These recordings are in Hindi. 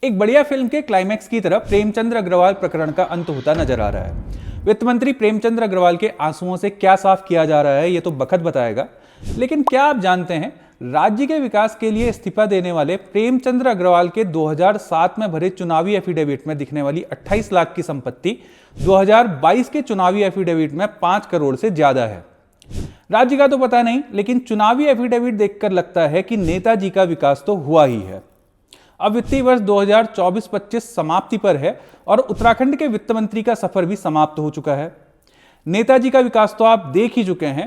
एक बढ़िया फिल्म के क्लाइमैक्स की तरफ प्रेमचंद्र अग्रवाल प्रकरण का अंत होता नजर आ रहा है। वित्त मंत्री प्रेमचंद्र अग्रवाल के आंसुओं से क्या साफ किया जा रहा है ये तो वक्त बताएगा, लेकिन क्या आप जानते हैं राज्य के विकास के लिए इस्तीफा देने वाले प्रेमचंद्र अग्रवाल के 2007 में भरे चुनावी एफिडेविट में दिखने वाली 28 लाख की संपत्ति 2022 के चुनावी एफिडेविट में 5 करोड़ से ज्यादा है। राज्य का तो पता नहीं, लेकिन चुनावी एफिडेविट देखकर लगता है कि नेताजी का विकास तो हुआ ही है। अब वित्तीय वर्ष 2024-25 समाप्ति पर है और उत्तराखंड के वित्त मंत्री का सफर भी समाप्त हो चुका है। नेताजी का विकास तो आप देख ही चुके हैं,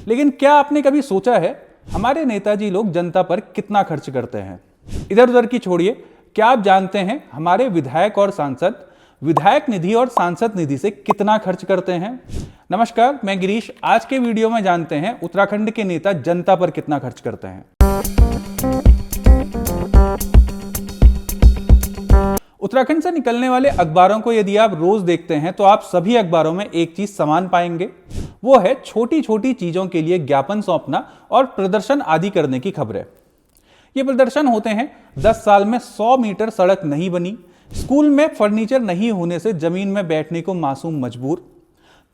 लेकिन क्या आपने कभी सोचा है हमारे नेताजी लोग जनता पर कितना खर्च करते हैं? इधर उधर की छोड़िए, क्या आप जानते हैं हमारे विधायक और सांसद विधायक निधि और सांसद निधि से कितना खर्च करते हैं? नमस्कार, मैं गिरीश। आज के वीडियो में जानते हैं उत्तराखंड के नेता जनता पर कितना खर्च करते हैं। उत्तराखंड से निकलने वाले अखबारों को यदि आप रोज देखते हैं तो आप सभी अखबारों में एक चीज समान पाएंगे, वो है छोटी छोटी चीजों के लिए ज्ञापन सौंपना और प्रदर्शन आदि करने की खबरें। ये प्रदर्शन होते हैं 10 साल में 100 मीटर सड़क नहीं बनी, स्कूल में फर्नीचर नहीं होने से जमीन में बैठने को मासूम मजबूर,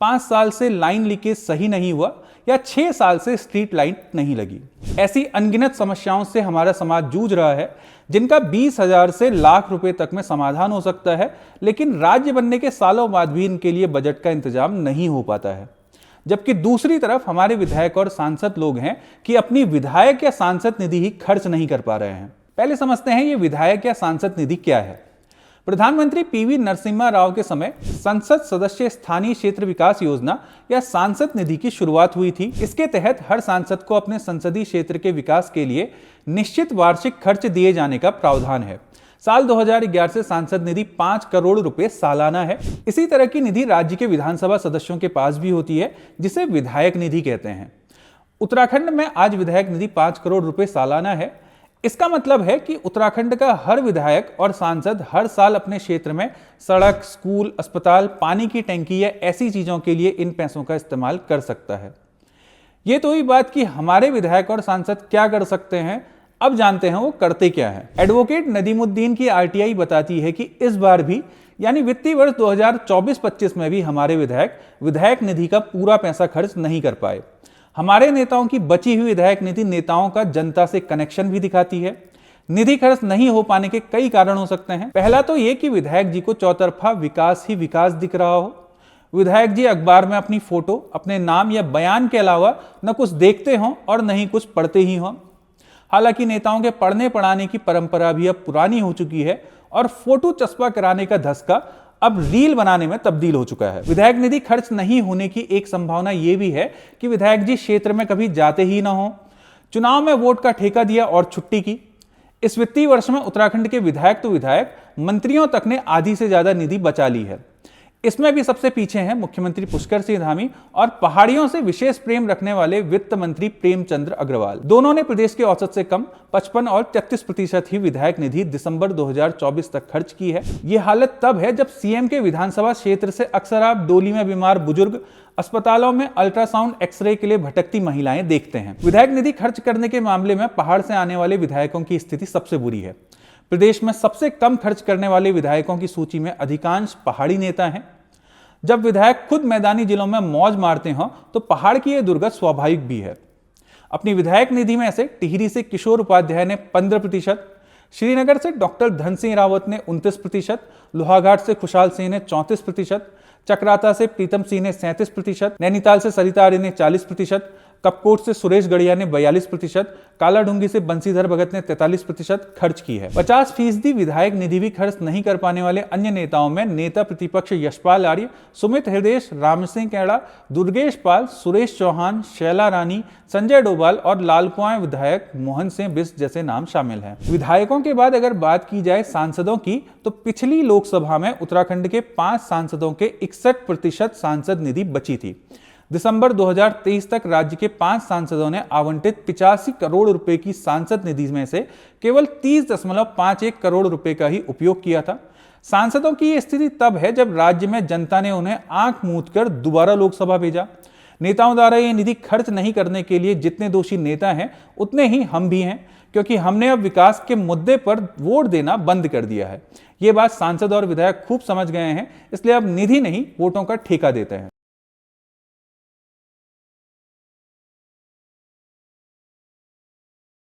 5 साल से लाइन लीकेज सही नहीं हुआ या 6 साल से स्ट्रीट लाइट नहीं लगी। ऐसी अनगिनत समस्याओं से हमारा समाज जूझ रहा है, जिनका 20,000 से लाख रुपए तक में समाधान हो सकता है, लेकिन राज्य बनने के सालों बाद भी इनके लिए बजट का इंतजाम नहीं हो पाता है। जबकि दूसरी तरफ हमारे विधायक और सांसद लोग हैं कि अपनी विधायक या सांसद निधि ही खर्च नहीं कर पा रहे हैं। पहले समझते हैं ये विधायक या सांसद निधि क्या है। प्रधानमंत्री पीवी नरसिम्हा राव के समय संसद सदस्य स्थानीय क्षेत्र विकास योजना या सांसद निधि की शुरुआत हुई थी। इसके तहत हर सांसद को अपने संसदीय क्षेत्र के विकास के लिए निश्चित वार्षिक खर्च दिए जाने का प्रावधान है। साल 2011 से सांसद निधि 5 करोड़ रुपए सालाना है। इसी तरह की निधि राज्य के विधानसभा सदस्यों के पास भी होती है, जिसे विधायक निधि कहते हैं। उत्तराखंड में आज विधायक निधि 5 करोड़ रुपए सालाना है। इसका मतलब है कि उत्तराखंड का हर विधायक और सांसद हर साल अपने क्षेत्र में सड़क, स्कूल, अस्पताल, पानी की टंकी या ऐसी चीजों के लिए इन पैसों का इस्तेमाल कर सकता है। ये तो हुई बात कि हमारे विधायक और सांसद क्या कर सकते हैं। अब जानते हैं वो करते क्या है। एडवोकेट नदीमुद्दीन की आरटीआई बताती है कि इस बार भी यानी वित्तीय वर्ष 2024-25 में भी हमारे विधायक निधि का पूरा पैसा खर्च नहीं कर पाए। हमारे नेताओं की बची हुई विधायक निधि नेताओं का जनता से कनेक्शन भी दिखाती है। निधि खर्च नहीं हो पाने के कई कारण हो सकते हैं। पहला तो ये कि विधायक जी को चौतरफा विकास ही विकास दिख रहा हो। विधायक जी अखबार में अपनी फोटो, अपने नाम या बयान के अलावा न कुछ देखते हों और न ही कुछ पढ़ते ही हों। हालांकि नेताओं के पढ़ने पढ़ाने की परंपरा भी अब पुरानी हो चुकी है और फोटो चस्पा कराने का धस्का अब रील बनाने में तब्दील हो चुका है। विधायक निधि खर्च नहीं होने की एक संभावना यह भी है कि विधायक जी क्षेत्र में कभी जाते ही ना हो, चुनाव में वोट का ठेका दिया और छुट्टी की। इस वित्तीय वर्ष में उत्तराखंड के विधायक तो विधायक, मंत्रियों तक ने आधी से ज्यादा निधि बचा ली है। इसमें भी सबसे पीछे हैं मुख्यमंत्री पुष्कर सिंह धामी और पहाड़ियों से विशेष प्रेम रखने वाले वित्त मंत्री प्रेमचंद्र अग्रवाल। दोनों ने प्रदेश के औसत से कम 55 और 33% ही विधायक निधि दिसंबर 2024 तक खर्च की है। ये हालत तब है जब सीएम के विधानसभा क्षेत्र से अक्सर आप डोली में बीमार बुजुर्ग, अस्पतालों में अल्ट्रासाउंड, एक्सरे के लिए भटकती महिलाएं देखते हैं। विधायक निधि खर्च करने के मामले में पहाड़ से आने वाले विधायकों की स्थिति सबसे बुरी है। प्रदेश में सबसे कम खर्च करने वाले विधायकों की सूची में अधिकांश पहाड़ी नेता हैं। जब विधायक खुद मैदानी जिलों में मौज मारते हों तो पहाड़ की यह दुर्गत स्वाभाविक भी है। अपनी विधायक निधि में से टिहरी से किशोर उपाध्याय ने 15%, श्रीनगर से डॉक्टर धन सिंह रावत ने 29%, लोहाघाट से खुशहाल सिंह ने 34%, चक्राता से प्रीतम सिंह ने 37%, नैनीताल से सरिता आर्य ने 40%, कपकोट से सुरेश गढ़िया ने 42%, कालाडूंगी से बंसीधर भगत ने 43% खर्च की है। 50% विधायक निधि भी खर्च नहीं कर पाने वाले अन्य नेताओं में नेता प्रतिपक्ष यशपाल आर्य, सुमित हृदयेश, राम सिंह कैड़ा, दुर्गेश पाल, सुरेश चौहान, शैला रानी, संजय डोभाल और लालकुआं विधायक मोहन सिंह बिष्ट जैसे नाम शामिल हैं। विधायकों के बाद अगर बात की जाए सांसदों की, तो पिछली लोकसभा में उत्तराखंड के 5 सांसदों के 61% सांसद निधि बची थी। दिसंबर 2023 तक राज्य के 5 सांसदों ने आवंटित 85 करोड़ रुपए की सांसद निधि में से केवल 30.51 करोड़ रुपए का ही उपयोग किया था। सांसदों की यह स्थिति तब है जब राज्य में जनता ने उन्हें आंख मूंद कर दोबारा लोकसभा भेजा, नेताओं द्वारा ये निधि खर्च नहीं करने के लिए जितने दोषी नेता हैं उतने ही हम भी हैं, क्योंकि हमने अब विकास के मुद्दे पर वोट देना बंद कर दिया है। ये बात सांसद और विधायक खूब समझ गए हैं, इसलिए अब निधि नहीं वोटों का ठेका देते हैं।